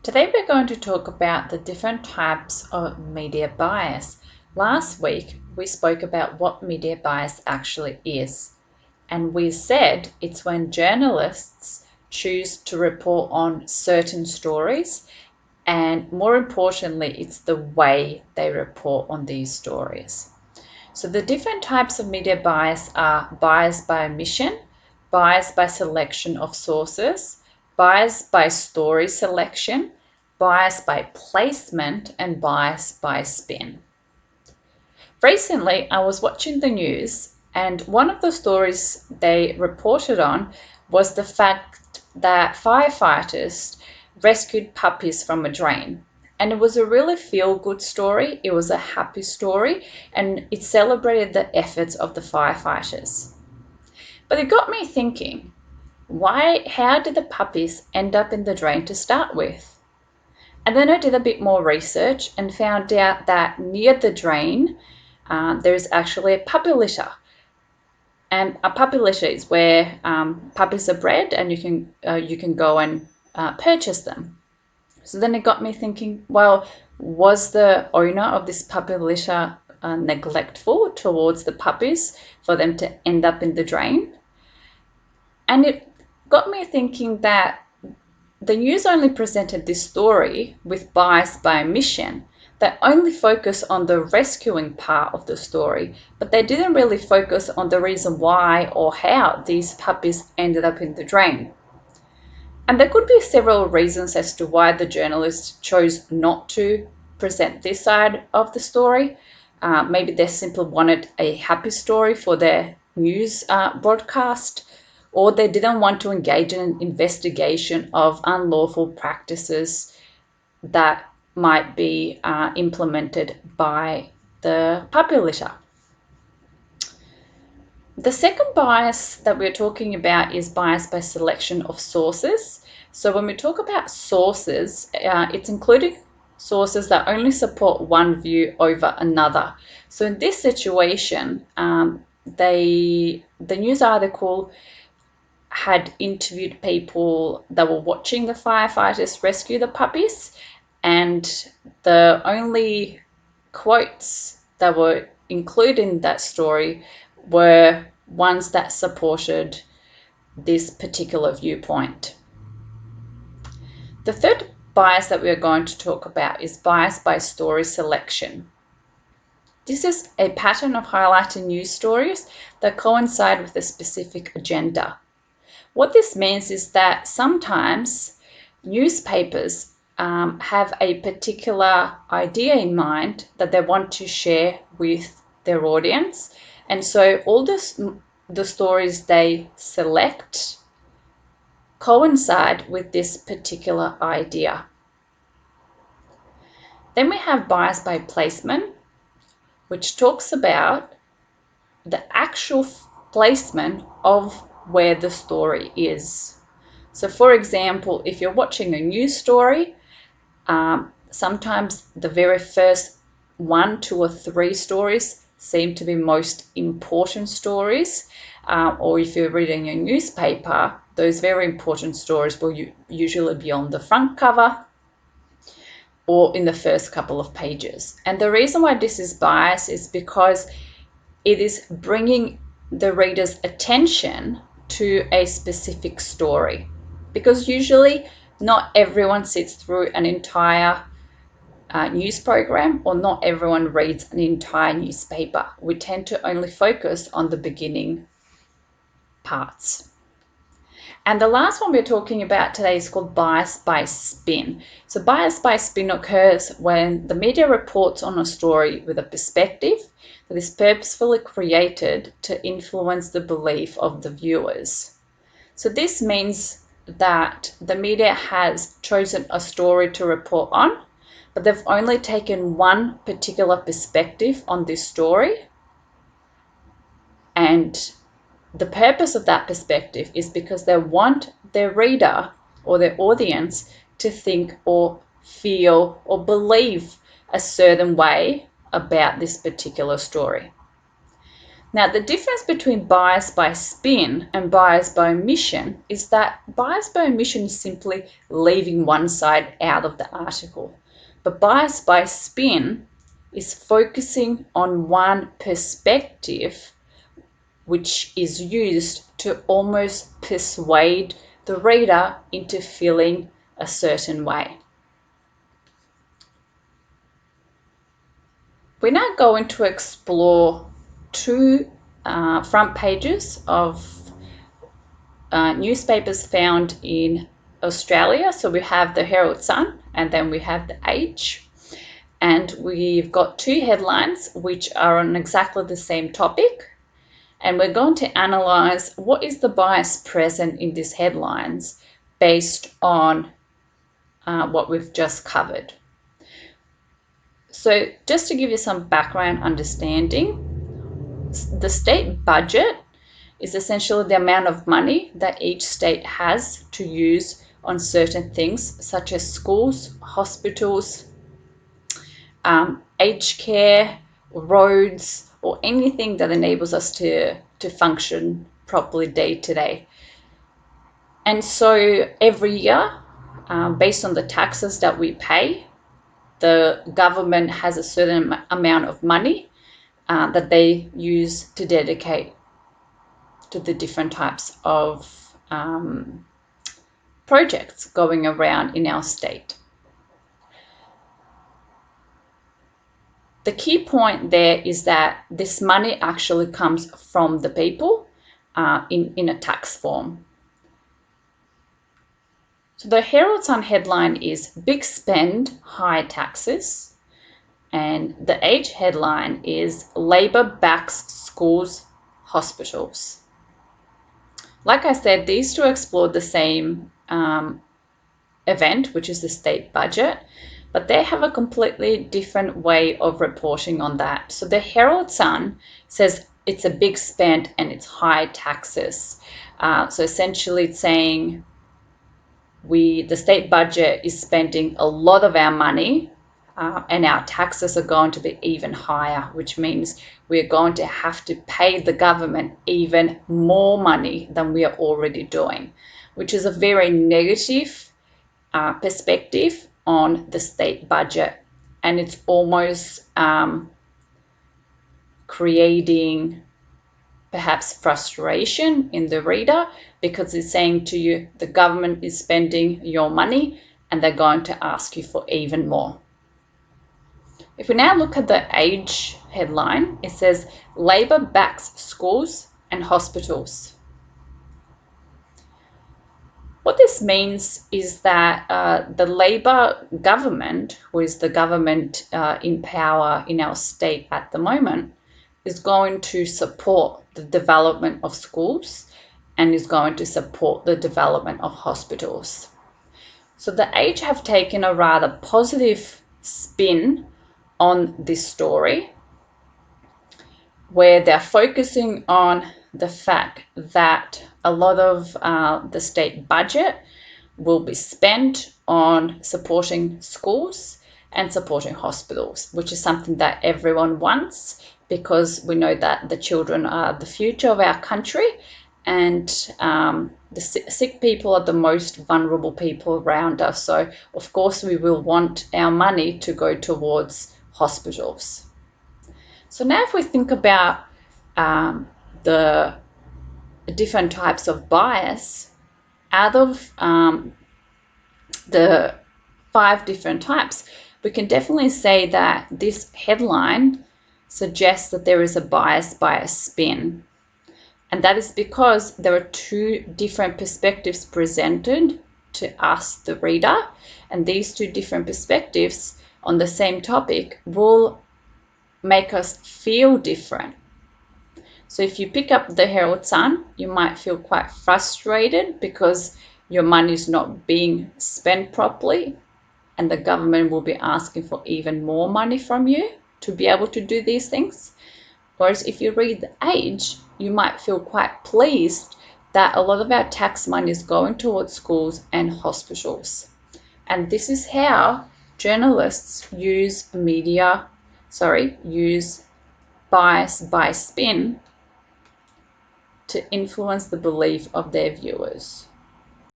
Today we're going to talk about the different types of media bias. Last week we spoke about what media bias actually is, and we said it's when journalists choose to report on certain stories, and more importantly, it's the way they report on these stories. So the different types of media bias are bias by omission, bias by selection of sources, bias by story selection, bias by placement, and bias by spin. Recently, I was watching the news, and one of the stories they reported on was the fact that firefighters rescued puppies from a drain. And it was a really feel-good story. It was a happy story, and it celebrated the efforts of the firefighters. But it got me thinking, how did the puppies end up in the drain to start with? And then I did a bit more research and found out that near the drain, there's actually a puppy litter. And a puppy litter is where puppies are bred, and you can go and purchase them. So then it got me thinking, well, was the owner of this puppy litter neglectful towards the puppies for them to end up in the drain? And it got me thinking that the news only presented this story with bias by omission. They only focus on the rescuing part of the story, but they didn't really focus on the reason why or how these puppies ended up in the drain. And there could be several reasons as to why the journalist chose not to present this side of the story. Maybe they simply wanted a happy story for their news broadcast, or they didn't want to engage in an investigation of unlawful practices that might be implemented by the puppy litter. The second bias that we're talking about is bias by selection of sources. So when we talk about sources, it's including sources that only support one view over another. So in this situation, the news article had interviewed people that were watching the firefighters rescue the puppies, and the only quotes that were included in that story were ones that supported this particular viewpoint. The third bias that we are going to talk about is bias by story selection. This is a pattern of highlighting news stories that coincide with a specific agenda. What this means is that sometimes newspapers have a particular idea in mind that they want to share with their audience, and so all the stories they select coincide with this particular idea. Then we have bias by placement, which talks about the actual placement of where the story is. So for example, if you're watching a news story, sometimes the very first 1, 2, or 3 stories seem to be most important stories. Or if you're reading a newspaper, those very important stories will usually be on the front cover or in the first couple of pages. And the reason why this is biased is because it is bringing the reader's attention to a specific story. Because usually not everyone sits through an entire news program, or not everyone reads an entire newspaper. We tend to only focus on the beginning parts. And the last one we're talking about today is called bias by spin. So bias by spin occurs when the media reports on a story with a perspective that is purposefully created to influence the belief of the viewers. So this means that the media has chosen a story to report on, but they've only taken one particular perspective on this story, and the purpose of that perspective is because they want their reader or their audience to think or feel or believe a certain way about this particular story. Now, the difference between bias by spin and bias by omission is that bias by omission is simply leaving one side out of the article, but bias by spin is focusing on one perspective which is used to almost persuade the reader into feeling a certain way. We're now going to explore two front pages of newspapers found in Australia. So we have the Herald Sun and then we have the Age. And we've got two headlines which are on exactly the same topic. And we're going to analyze what is the bias present in these headlines based on what we've just covered. So just to give you some background understanding, the state budget is essentially the amount of money that each state has to use on certain things such as schools, hospitals, aged care, roads, or anything that enables us to function properly day to day. And so every year, based on the taxes that we pay, the government has a certain amount of money that they use to dedicate to the different types of projects going around in our state. The key point there is that this money actually comes from the people in a tax form. So the Herald Sun headline is Big Spend, High Taxes. And the Age headline is Labor Backs Schools, Hospitals. Like I said, these two explore the same event, which is the state budget, but they have a completely different way of reporting on that. So the Herald Sun says it's a big spend and it's high taxes. So essentially it's saying the state budget is spending a lot of our money and our taxes are going to be even higher, which means we're going to have to pay the government even more money than we are already doing, which is a very negative perspective on the state budget. And it's almost creating perhaps frustration in the reader because it's saying to you, the government is spending your money and they're going to ask you for even more. If we now look at the Age headline, it says Labor backs schools and hospitals. What this means is that the Labor government, who is the government in power in our state at the moment, is going to support the development of schools and is going to support the development of hospitals. So the Age have taken a rather positive spin on this story, where they're focusing on the fact that a lot of the state budget will be spent on supporting schools and supporting hospitals, which is something that everyone wants because we know that the children are the future of our country and the sick people are the most vulnerable people around us. So, of course, we will want our money to go towards hospitals. So now if we think about the different types of bias, out of the 5 different types, we can definitely say that this headline suggests that there is a bias by a spin. And that is because there are 2 different perspectives presented to us, the reader, and these 2 different perspectives on the same topic will make us feel different. So if you pick up the Herald Sun, you might feel quite frustrated because your money is not being spent properly and the government will be asking for even more money from you to be able to do these things. Whereas if you read the Age, you might feel quite pleased that a lot of our tax money is going towards schools and hospitals. And this is how journalists use bias by spin to influence the belief of their viewers.